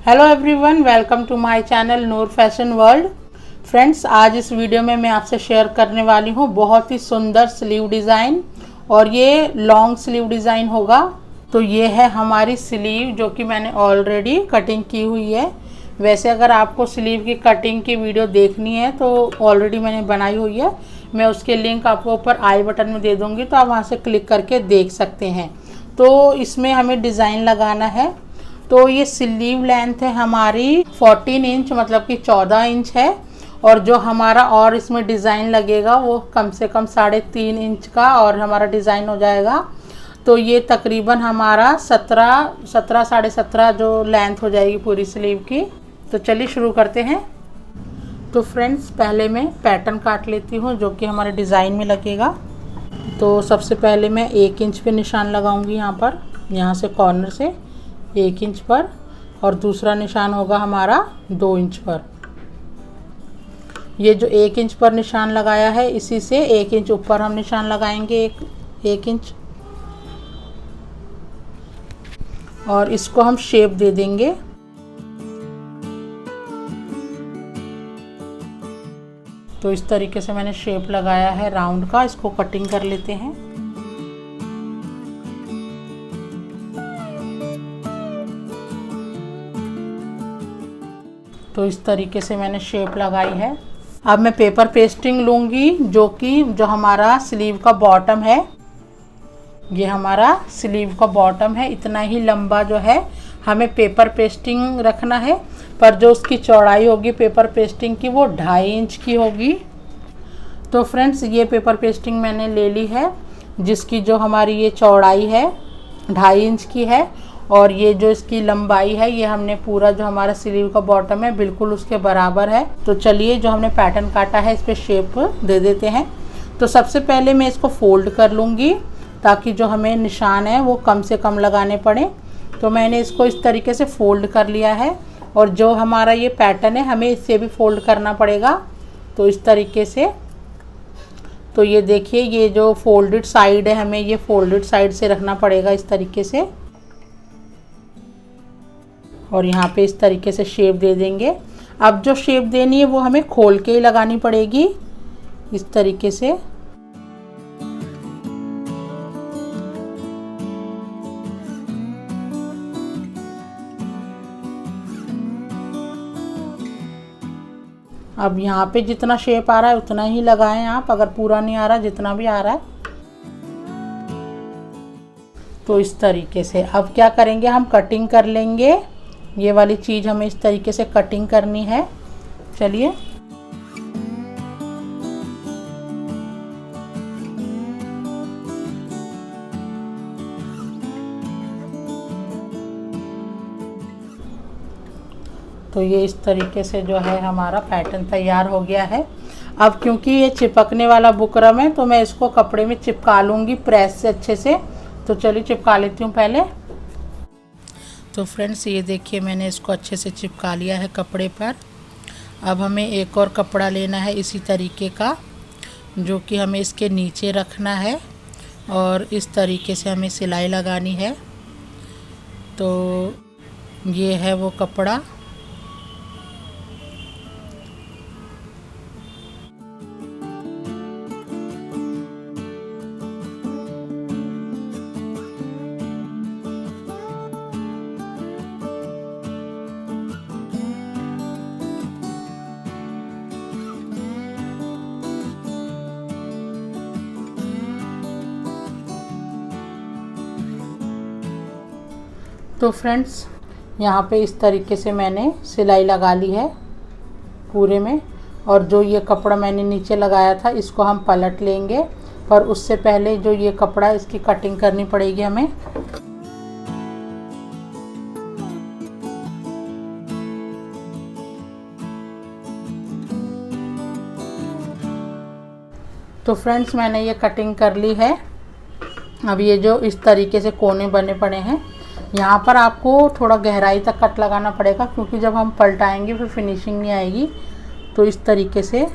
Hello everyone, welcome to my channel Noor fashion world. Friends, आज इस video में मैं आपसे शेयर करने वाली हूँ बहुत ही सुंदर स्लीव डिज़ाइन, और ये लॉन्ग स्लीव डिज़ाइन होगा। तो ये है हमारी स्लीव जो कि मैंने ऑलरेडी कटिंग की हुई है। वैसे अगर आपको स्लीव की कटिंग की वीडियो देखनी है तो ऑलरेडी मैंने बनाई हुई है। मैं उसके लिंक आपको ऊपर आई बटन में दे दूँगी, तो आप वहाँ से क्लिक करके देख सकते हैं। तो इसमें हमें डिज़ाइन लगाना है। तो ये स्लीव लेंथ है हमारी 14 इंच, मतलब कि 14 इंच है। और जो हमारा और इसमें डिज़ाइन लगेगा वो कम से कम 3.5 इंच का और हमारा डिज़ाइन हो जाएगा। तो ये तकरीबन हमारा 17 साढ़े 17 जो लेंथ हो जाएगी पूरी स्लीव की। तो चलिए शुरू करते हैं। तो फ्रेंड्स, पहले मैं पैटर्न काट लेती हूँ जो कि हमारे डिज़ाइन में लगेगा। तो सबसे पहले मैं 1 इंच पे निशान लगाऊंगी यहाँ से कॉर्नर से 1 इंच पर, और दूसरा निशान होगा हमारा 2 इंच पर। ये जो 1 इंच पर निशान लगाया है इसी से 1 इंच ऊपर हम निशान लगाएंगे, 1 इंच, और इसको हम शेप दे देंगे। तो इस तरीके से मैंने शेप लगाया है राउंड का। इसको कटिंग कर लेते हैं। तो इस तरीके से मैंने शेप लगाई है। अब मैं पेपर पेस्टिंग लूँगी जो हमारा स्लीव का बॉटम है। ये हमारा स्लीव का बॉटम है। इतना ही लंबा जो है हमें पेपर पेस्टिंग रखना है, पर जो उसकी चौड़ाई होगी पेपर पेस्टिंग की वो 2.5 इंच की होगी। तो फ्रेंड्स, ये पेपर पेस्टिंग मैंने ले ली है जिसकी जो हमारी ये चौड़ाई है 2.5 इंच की है, और ये जो इसकी लंबाई है ये हमने पूरा जो हमारा स्लीव का बॉटम है बिल्कुल उसके बराबर है। तो चलिए, जो हमने पैटर्न काटा है इस पर शेप दे देते हैं। तो सबसे पहले मैं इसको फोल्ड कर लूँगी ताकि जो हमें निशान है वो कम से कम लगाने पड़े। तो मैंने इसको इस तरीके से फ़ोल्ड कर लिया है, और जो हमारा ये पैटर्न है हमें इससे भी फ़ोल्ड करना पड़ेगा। तो इस तरीके से, तो ये देखिए, ये जो फोल्डेड साइड है हमें ये फोल्डेड साइड से रखना पड़ेगा इस तरीके से, और यहाँ पे इस तरीके से शेप दे देंगे। अब जो शेप देनी है वो हमें खोल के ही लगानी पड़ेगी इस तरीके से। अब यहाँ पे जितना शेप आ रहा है उतना ही लगाएं आप, अगर पूरा नहीं आ रहा, जितना भी आ रहा है। तो इस तरीके से अब क्या करेंगे, हम कटिंग कर लेंगे। ये वाली चीज़ हमें इस तरीके से कटिंग करनी है। चलिए, तो ये इस तरीके से जो है हमारा पैटर्न तैयार हो गया है। अब क्योंकि ये चिपकने वाला बुकरम है तो मैं इसको कपड़े में चिपका लूँगी प्रेस से अच्छे से। तो चलिए चिपका लेती हूँ पहले। तो फ्रेंड्स, ये देखिए मैंने इसको अच्छे से चिपका लिया है कपड़े पर। अब हमें एक और कपड़ा लेना है इसी तरीके का, जो कि हमें इसके नीचे रखना है, और इस तरीके से हमें सिलाई लगानी है। तो ये है वो कपड़ा। तो फ्रेंड्स, यहाँ पे इस तरीके से मैंने सिलाई लगा ली है पूरे में, और जो ये कपड़ा मैंने नीचे लगाया था इसको हम पलट लेंगे, पर उससे पहले जो ये कपड़ा इसकी कटिंग करनी पड़ेगी हमें। तो फ्रेंड्स, मैंने ये कटिंग कर ली है। अब ये जो इस तरीके से कोने बने पड़े हैं, यहाँ पर आपको थोड़ा गहराई तक कट लगाना पड़ेगा, क्योंकि जब हम पलटाएंगे फिर फिनिशिंग नहीं आएगी। तो इस तरीके से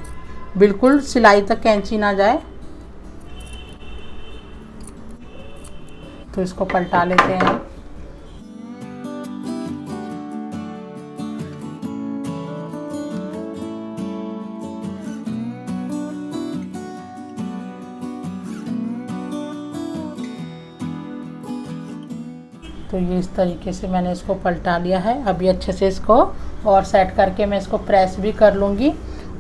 बिल्कुल सिलाई तक कैंची ना जाए। तो इसको पलटा लेते हैं। तो ये इस तरीके से मैंने इसको पलटा लिया है। अभी अच्छे से इसको और सेट करके मैं इसको प्रेस भी कर लूँगी।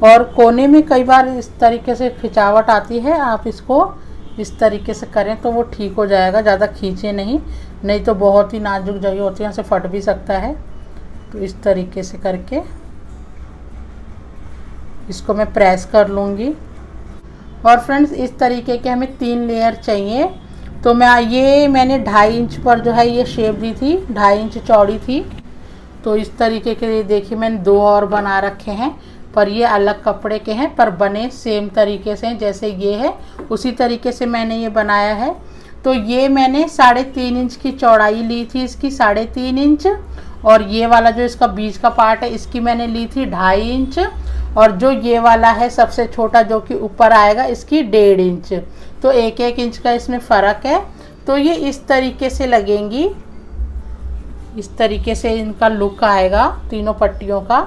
और कोने में कई बार इस तरीके से खिंचावट आती है, आप इसको इस तरीके से करें तो वो ठीक हो जाएगा, ज़्यादा खींचे नहीं तो बहुत ही नाजुक जगह होती है, यहाँ से फट भी सकता है। तो इस तरीके से करके इसको मैं प्रेस कर लूँगी। और फ्रेंड्स इस तरीके के हमें 3 लेयर चाहिए। तो मैंने 2.5 इंच पर जो है ये शेप दी थी, 2.5 इंच चौड़ी थी। तो इस तरीके के देखिए मैंने 2 और बना रखे हैं, पर ये अलग कपड़े के हैं, पर बने सेम तरीके से जैसे ये है उसी तरीके से मैंने ये बनाया है। तो ये मैंने 3.5 इंच की चौड़ाई ली थी, इसकी 3.5 इंच। और ये वाला जो इसका बीच का पार्ट है इसकी मैंने ली थी 2.5 इंच। और जो ये वाला है सबसे छोटा जो कि ऊपर आएगा इसकी 1.5 इंच। तो 1-1 इंच का इसमें फ़र्क है। तो ये इस तरीके से लगेंगी, इस तरीके से इनका लुक आएगा तीनों पट्टियों का।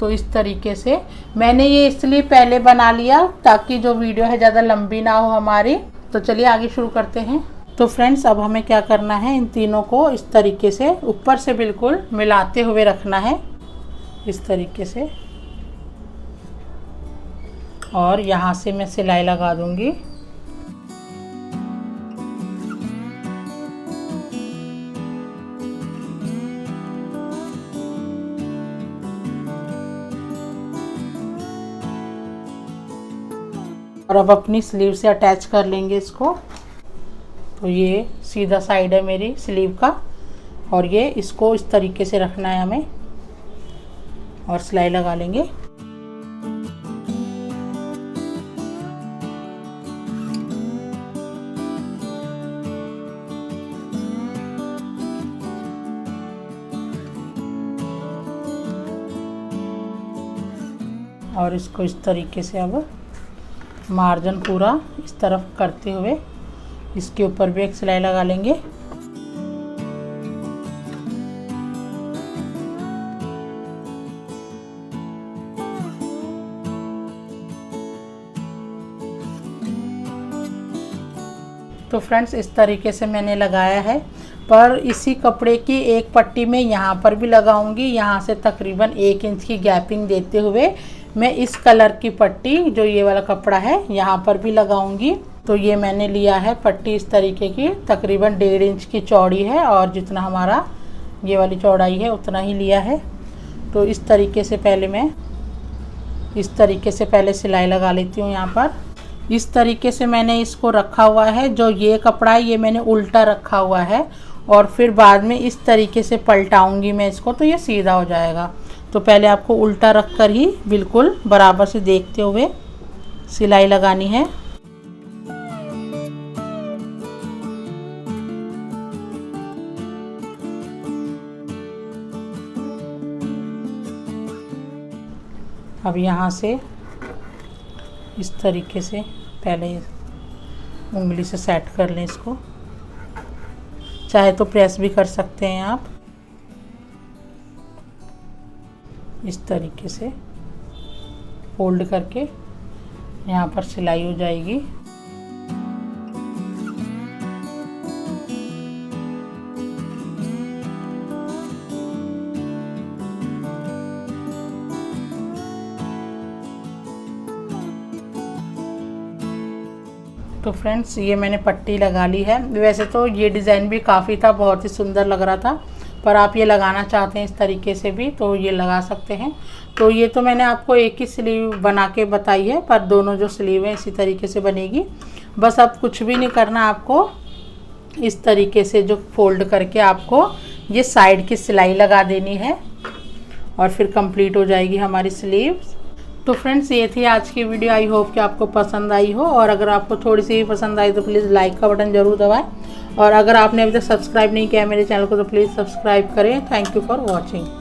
तो इस तरीके से मैंने ये इसलिए पहले बना लिया ताकि जो वीडियो है ज़्यादा लंबी ना हो हमारी। तो चलिए आगे शुरू करते हैं। तो फ्रेंड्स अब हमें क्या करना है, इन तीनों को इस तरीके से ऊपर से बिल्कुल मिलाते हुए रखना है, इस तरीके से। और यहाँ से मैं सिलाई लगा दूंगी। और अब अपनी स्लीव से अटैच कर लेंगे इसको। तो ये सीधा साइड है मेरी स्लीव का, और ये इसको इस तरीके से रखना है हमें, और सिलाई लगा लेंगे। और इसको इस तरीके से अब मार्जिन पूरा इस तरफ करते हुए इसके ऊपर भी एक सिलाई लगा लेंगे। तो फ्रेंड्स इस तरीके से मैंने लगाया है, पर इसी कपड़े की एक पट्टी में यहाँ पर भी लगाऊंगी। यहाँ से तकरीबन 1 इंच की गैपिंग देते हुए मैं इस कलर की पट्टी जो ये वाला कपड़ा है यहाँ पर भी लगाऊंगी। तो ये मैंने लिया है पट्टी इस तरीके की, तकरीबन 1.5 इंच की चौड़ी है, और जितना हमारा ये वाली चौड़ाई है उतना ही लिया है। तो इस तरीके से पहले सिलाई लगा लेती हूँ यहाँ पर। इस तरीके से मैंने इसको रखा हुआ है। जो ये कपड़ा है ये मैंने उल्टा रखा हुआ है, और फिर बाद में इस तरीके से पलटाऊंगी मैं इसको, तो ये सीधा हो जाएगा। तो पहले आपको उल्टा रख कर ही बिल्कुल बराबर से देखते हुए सिलाई लगानी है। अब यहाँ से इस तरीके से पहले उंगली से सेट कर लें इसको, चाहे तो प्रेस भी कर सकते हैं आप। इस तरीके से फोल्ड करके यहाँ पर सिलाई हो जाएगी। तो फ्रेंड्स ये मैंने पट्टी लगा ली है। वैसे तो ये डिज़ाइन भी काफ़ी था, बहुत ही सुंदर लग रहा था, पर आप ये लगाना चाहते हैं इस तरीके से भी तो ये लगा सकते हैं। तो ये तो मैंने आपको एक ही स्लीव बना के बताई है, पर दोनों जो स्लीव हैं इसी तरीके से बनेगी। बस अब कुछ भी नहीं करना आपको, इस तरीके से जो फोल्ड करके आपको ये साइड की सिलाई लगा देनी है, और फिर कंप्लीट हो जाएगी हमारी स्लीव्स। तो फ्रेंड्स ये थी आज की वीडियो। आई होप कि आपको पसंद आई हो, और अगर आपको थोड़ी सी भी पसंद आई तो प्लीज़ लाइक का बटन ज़रूर दबाएं, और अगर आपने अभी तक सब्सक्राइब नहीं किया मेरे चैनल को तो प्लीज़ सब्सक्राइब करें। Thank you for watching.